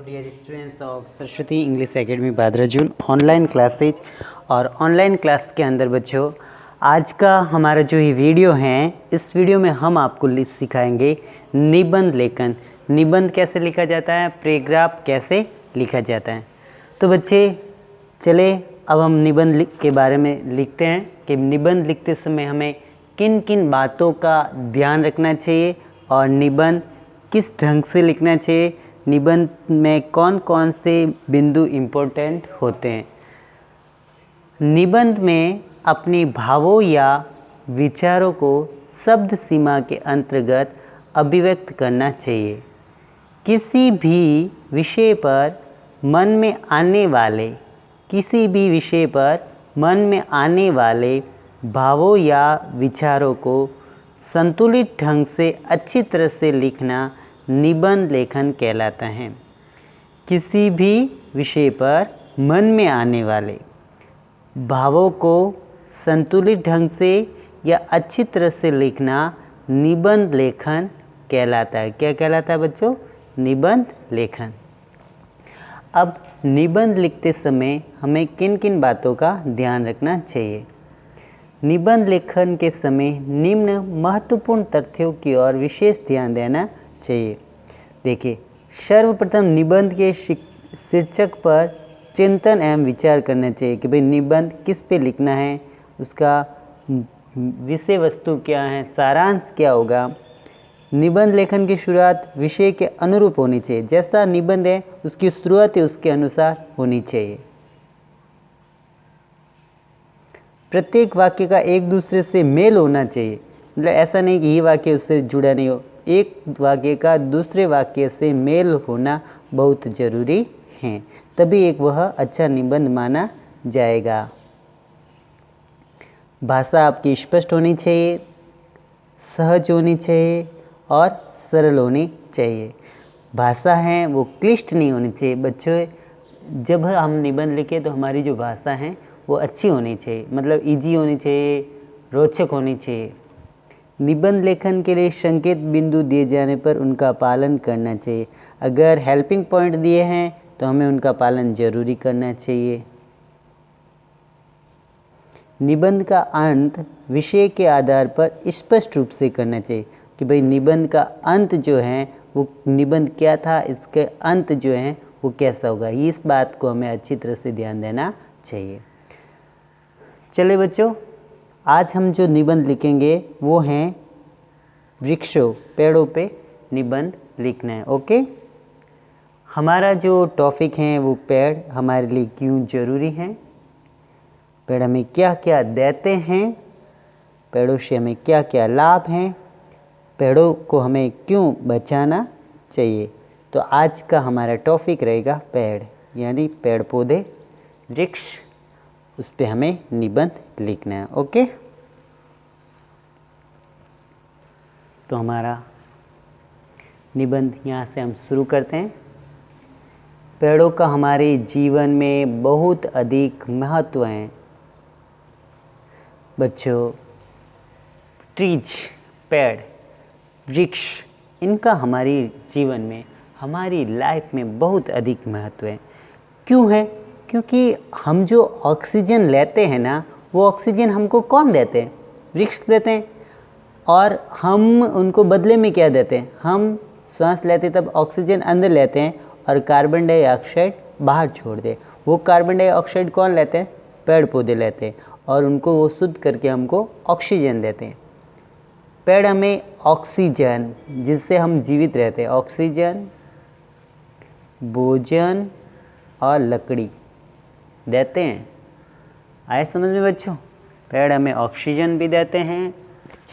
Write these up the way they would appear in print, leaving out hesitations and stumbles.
Dear students of Saraswati English academy बादराजून online classes. और online class के अंदर बच्चों आज का हमारा जो ये वीडियो है, इस वीडियो में हम आपको सिखाएंगे निबंध लेखन। निबंध कैसे लिखा जाता है, पैराग्राफ कैसे लिखा जाता है। तो बच्चे चले अब हम निबंध के बारे में लिखते हैं कि निबंध लिखते समय हमें किन किन बातों का ध्यान रखना चाहिए और निबंध किस ढंग से लिखना चाहिए, निबंध में कौन कौन से बिंदु इम्पोर्टेंट होते हैं। निबंध में अपने भावों या विचारों को शब्द सीमा के अंतर्गत अभिव्यक्त करना चाहिए। किसी भी विषय पर मन में आने वाले भावों या विचारों को संतुलित ढंग से अच्छी तरह से लिखना निबंध लेखन कहलाता है। किसी भी विषय पर मन में आने वाले भावों को संतुलित ढंग से या अच्छी तरह से लिखना निबंध लेखन कहलाता है। क्या कहलाता है बच्चों? निबंध लेखन। अब निबंध लिखते समय हमें किन किन बातों का ध्यान रखना चाहिए। निबंध लेखन के समय निम्न महत्वपूर्ण तथ्यों की ओर विशेष ध्यान देना चाहिए। देखिए, सर्वप्रथम निबंध के शीर्षक पर चिंतन एवं विचार करना चाहिए कि भाई निबंध किस पे लिखना है, उसका विषय वस्तु क्या है, सारांश क्या होगा। निबंध लेखन की शुरुआत विषय के अनुरूप होनी चाहिए। जैसा निबंध है उसकी शुरुआत उसके अनुसार होनी चाहिए। प्रत्येक वाक्य का एक दूसरे से मेल होना चाहिए। मतलब ऐसा नहीं कि ये वाक्य उससे जुड़ा नहीं हो, एक वाक्य का दूसरे वाक्य से मेल होना बहुत ज़रूरी है, तभी एक वह अच्छा निबंध माना जाएगा। भाषा आपकी स्पष्ट होनी चाहिए, सहज होनी चाहिए और सरल होनी चाहिए। भाषा है वो क्लिष्ट नहीं होनी चाहिए। बच्चों, जब हम निबंध लिखें तो हमारी जो भाषा है वो अच्छी होनी चाहिए, मतलब इजी होनी चाहिए, रोचक होनी चाहिए। निबंध लेखन के लिए संकेत बिंदु दिए जाने पर उनका पालन करना चाहिए। अगर हेल्पिंग पॉइंट दिए हैं तो हमें उनका पालन जरूरी करना चाहिए। निबंध का अंत विषय के आधार पर स्पष्ट रूप से करना चाहिए कि भाई निबंध का अंत जो है वो निबंध क्या था, इसके अंत जो है वो कैसा होगा। इस बात को हमें अच्छी तरह से ध्यान देना चाहिए। चले बच्चों, आज हम जो निबंध लिखेंगे वो हैं वृक्षों, पेड़ों पे निबंध लिखना है। ओके, हमारा जो टॉपिक है वो पेड़ हमारे लिए क्यों ज़रूरी हैं, पेड़ हमें क्या क्या देते हैं, पेड़ों से हमें क्या क्या लाभ हैं, पेड़ों को हमें क्यों बचाना चाहिए। तो आज का हमारा टॉपिक रहेगा पेड़, यानी पेड़ पौधे, वृक्ष, उस पर हमें निबंध लिखना है। ओके, तो हमारा निबंध यहाँ से हम शुरू करते हैं। पेड़ों का हमारे जीवन में बहुत अधिक महत्व है बच्चों। ट्रीज, पेड़, वृक्ष, इनका हमारी जीवन में, हमारी लाइफ में बहुत अधिक महत्व है। क्यों है? क्योंकि हम जो ऑक्सीजन लेते हैं ना, वो ऑक्सीजन हमको कौन देते हैं? वृक्ष देते हैं। और हम उनको बदले में क्या देते हैं? हम सांस लेते तब ऑक्सीजन अंदर लेते हैं और कार्बन डाइऑक्साइड बाहर छोड़ दे। वो कार्बन डाइऑक्साइड कौन लेते हैं? पेड़ पौधे लेते हैं और उनको वो शुद्ध करके हमको ऑक्सीजन देते हैं। पेड़ हमें ऑक्सीजन, जिससे हम जीवित रहते हैं, ऑक्सीजन, भोजन और लकड़ी देते हैं। आए समझ में बच्चों? पेड़ हमें ऑक्सीजन भी देते हैं,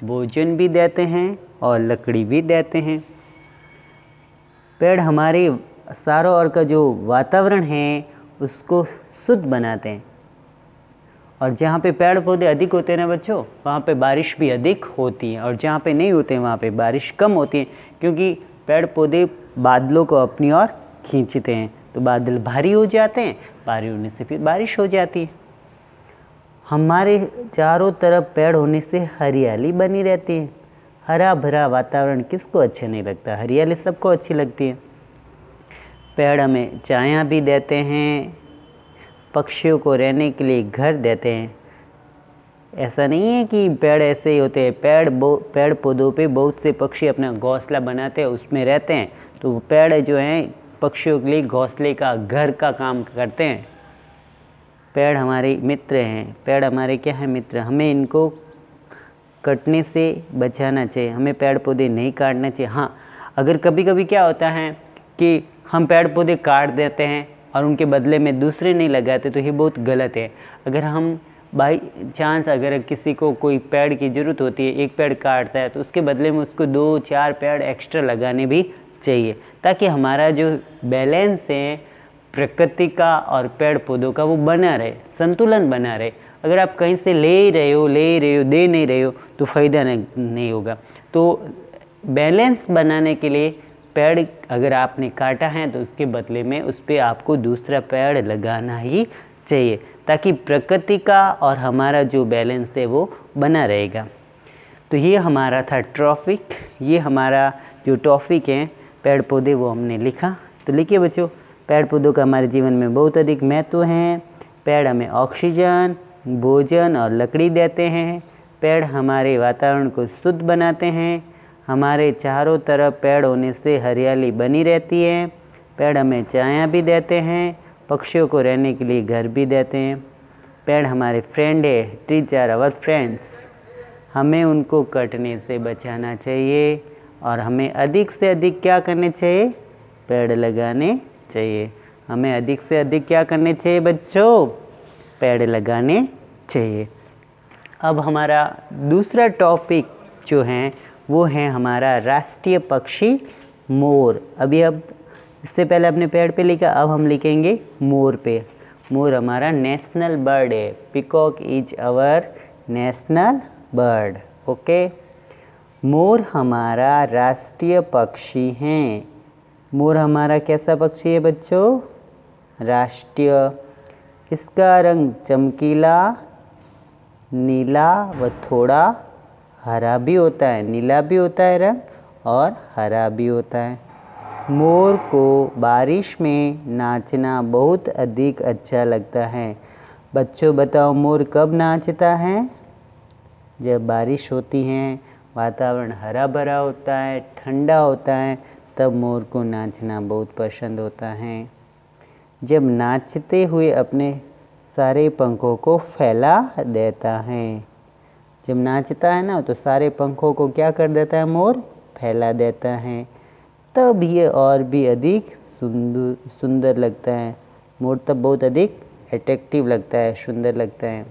भोजन भी देते हैं और लकड़ी भी देते हैं। पेड़ हमारे चारों ओर का जो वातावरण है उसको शुद्ध बनाते हैं। और जहाँ पे पेड़ पौधे अधिक होते हैं ना बच्चों, वहाँ पे बारिश भी अधिक होती है, और जहाँ पे नहीं होते हैं वहाँ पे बारिश कम होती है, क्योंकि पेड़ पौधे बादलों को अपनी ओर खींचते हैं। तो बादल भारी हो जाते हैं, भारी होने से फिर बारिश हो जाती है। हमारे चारों तरफ पेड़ होने से हरियाली बनी रहती है। हरा भरा वातावरण किसको अच्छा नहीं लगता? हरियाली सबको अच्छी लगती है। पेड़ हमें छाया भी देते हैं, पक्षियों को रहने के लिए घर देते हैं। ऐसा नहीं है कि पेड़ ऐसे ही होते हैं, पेड़ पौधों पे बहुत से पक्षी अपना घोंसला बनाते हैं, उसमें रहते हैं। तो पेड़ जो हैं पक्षियों के लिए घोंसले का, घर का काम करते हैं। पेड़ हमारे मित्र हैं। पेड़ हमारे क्या है? मित्र। हमें इनको कटने से बचाना चाहिए, हमें पेड़ पौधे नहीं काटना चाहिए। हाँ, अगर कभी कभी क्या होता है कि हम पेड़ पौधे काट देते हैं और उनके बदले में दूसरे नहीं लगाते, तो ये बहुत गलत है। अगर हम बाई चांस अगर किसी को कोई पेड़ की ज़रूरत होती है, एक पेड़ काटता है, तो उसके बदले में उसको 2-4 पेड़ एक्स्ट्रा लगाने भी चाहिए, ताकि हमारा जो बैलेंस है प्रकृति का और पेड़ पौधों का वो बना रहे, संतुलन बना रहे। अगर आप कहीं से ले ही रहे हो, दे नहीं रहे हो, तो फ़ायदा नहीं होगा। तो बैलेंस बनाने के लिए पेड़ अगर आपने काटा है तो उसके बदले में उस पर आपको दूसरा पेड़ लगाना ही चाहिए, ताकि प्रकृति का और हमारा जो बैलेंस है वो बना रहेगा। तो ये हमारा था टॉपिक, ये हमारा जो टॉपिक है पेड़ पौधे, वो हमने लिखा। तो लिखिए बच्चों, पेड़ पौधों का हमारे जीवन में बहुत अधिक महत्व है। पेड़ हमें ऑक्सीजन, भोजन और लकड़ी देते हैं। पेड़ हमारे वातावरण को शुद्ध बनाते हैं। हमारे चारों तरफ पेड़ होने से हरियाली बनी रहती है। पेड़ हमें छाया भी देते हैं, पक्षियों को रहने के लिए घर भी देते हैं। पेड़ हमारे फ्रेंड है, ट्रीज आर आवर फ्रेंड्स। हमें उनको कटने से बचाना चाहिए और हमें अधिक से अधिक क्या करने चाहिए? पेड़ लगाने चाहिए। हमें अधिक से अधिक क्या करने चाहिए बच्चों? पेड़ लगाने चाहिए। अब हमारा दूसरा टॉपिक जो है वो है हमारा राष्ट्रीय पक्षी मोर। अब इससे पहले अपने पेड़ पे लिखा, अब हम लिखेंगे मोर पे। मोर हमारा नेशनल बर्ड है। Peacock is our national bird. Okay, मोर हमारा राष्ट्रीय पक्षी है। मोर हमारा कैसा पक्षी है बच्चों? राष्ट्रीय। इसका रंग चमकीला नीला व थोड़ा हरा भी होता है। नीला भी होता है रंग और हरा भी होता है। मोर को बारिश में नाचना बहुत अधिक अच्छा लगता है। बच्चों बताओ, मोर कब नाचता है? जब बारिश होती है, वातावरण हरा भरा होता है, ठंडा होता है, तब मोर को नाचना बहुत पसंद होता है। जब नाचते हुए अपने सारे पंखों को फैला देता है। जब नाचता है ना, तो सारे पंखों को क्या कर देता है मोर? फैला देता है। तब ये और भी अधिक सुंदर लगता है। मोर तब बहुत अधिक अट्रैक्टिव लगता है, सुंदर लगता है।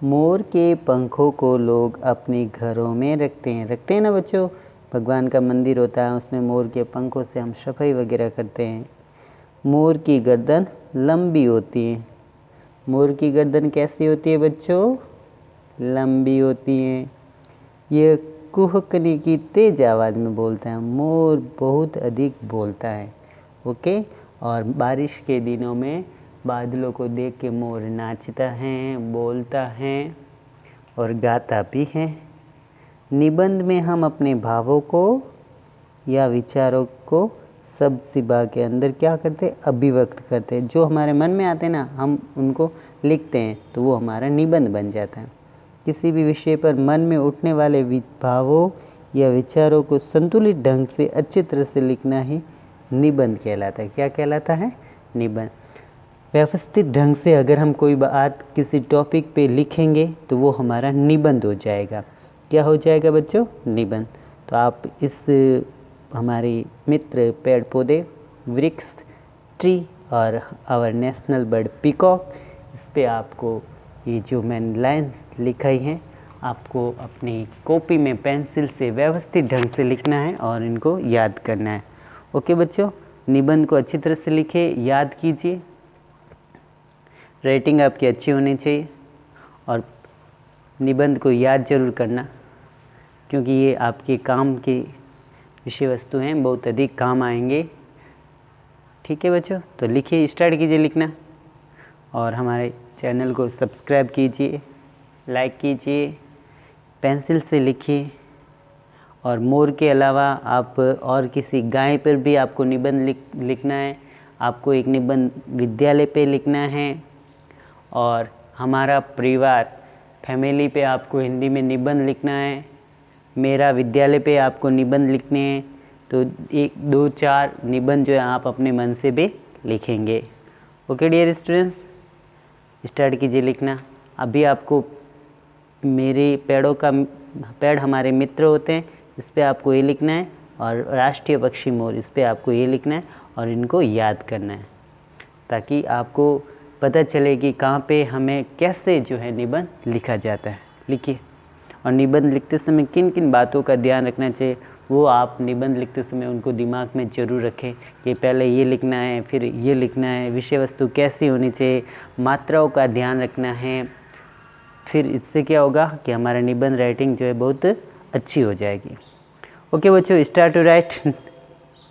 मोर के पंखों को लोग अपने घरों में रखते हैं ना बच्चों। भगवान का मंदिर होता है, उसमें मोर के पंखों से हम सफाई वगैरह करते हैं। मोर की गर्दन लंबी होती है। मोर की गर्दन कैसी होती है बच्चों? लंबी होती है। ये कुहकने की तेज आवाज़ में बोलता है। मोर बहुत अधिक बोलता है। ओके, और बारिश के दिनों में बादलों को देख के मोर नाचता है, बोलता है और गाता भी है। निबंध में हम अपने भावों को या विचारों को शब्द के अंदर क्या करते हैं? अभिव्यक्त करते हैं। जो हमारे मन में आते हैं ना, हम उनको लिखते हैं, तो वो हमारा निबंध बन जाता है। किसी भी विषय पर मन में उठने वाले भावों या विचारों को संतुलित ढंग से अच्छी तरह से लिखना ही निबंध कहलाता है। क्या कहलाता है? निबंध। व्यवस्थित ढंग से अगर हम कोई बात किसी टॉपिक पे लिखेंगे तो वो हमारा निबंध हो जाएगा। क्या हो जाएगा बच्चों? निबंध। तो आप इस हमारे मित्र पेड़ पौधे, वृक्ष, ट्री और आवर नेशनल बर्ड पीकॉक, इस पे आपको ये जो मैंने लाइन्स लिखाई हैं, आपको अपनी कॉपी में पेंसिल से व्यवस्थित ढंग से लिखना है और इनको याद करना है। ओके बच्चों, निबंध को अच्छी तरह से लिखिए, याद कीजिए। राइटिंग आपकी अच्छी होनी चाहिए और निबंध को याद जरूर करना, क्योंकि ये आपके काम की विषय वस्तु हैं, बहुत अधिक काम आएंगे। ठीक है बच्चों, तो लिखिए, स्टार्ट कीजिए लिखना और हमारे चैनल को सब्सक्राइब कीजिए, लाइक कीजिए, पेंसिल से लिखिए और मोर के अलावा आप और किसी गाय पर भी आपको निबंध लिखना है। आपको एक निबंध विद्यालय पे लिखना है और हमारा परिवार फैमिली पे आपको हिंदी में निबंध लिखना है। मेरा विद्यालय पे आपको निबंध लिखने हैं। तो 1, 2, 4 निबंध जो है आप अपने मन से भी लिखेंगे। ओके डियर स्टूडेंट्स, स्टार्ट कीजिए लिखना। अभी आपको मेरे पेड़ हमारे मित्र होते हैं, इस पर आपको ये लिखना है, और राष्ट्रीय पक्षी मोर, इस पर आपको ये लिखना है और इनको याद करना है, ताकि आपको पता चले कि कहाँ पे हमें कैसे जो है निबंध लिखा जाता है। लिखिए। और निबंध लिखते समय किन किन बातों का ध्यान रखना चाहिए वो आप निबंध लिखते समय उनको दिमाग में ज़रूर रखें कि पहले ये लिखना है, फिर ये लिखना है, विषय वस्तु कैसी होनी चाहिए, मात्राओं का ध्यान रखना है। फिर इससे क्या होगा कि हमारा निबंध राइटिंग जो है बहुत अच्छी हो जाएगी। ओके बच्चों, स्टार्ट टू राइट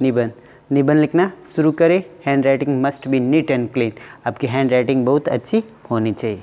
निबंध लिखना शुरू करें। Hand writing must be neat and clean. आपकी हैंड राइटिंग बहुत अच्छी होनी चाहिए।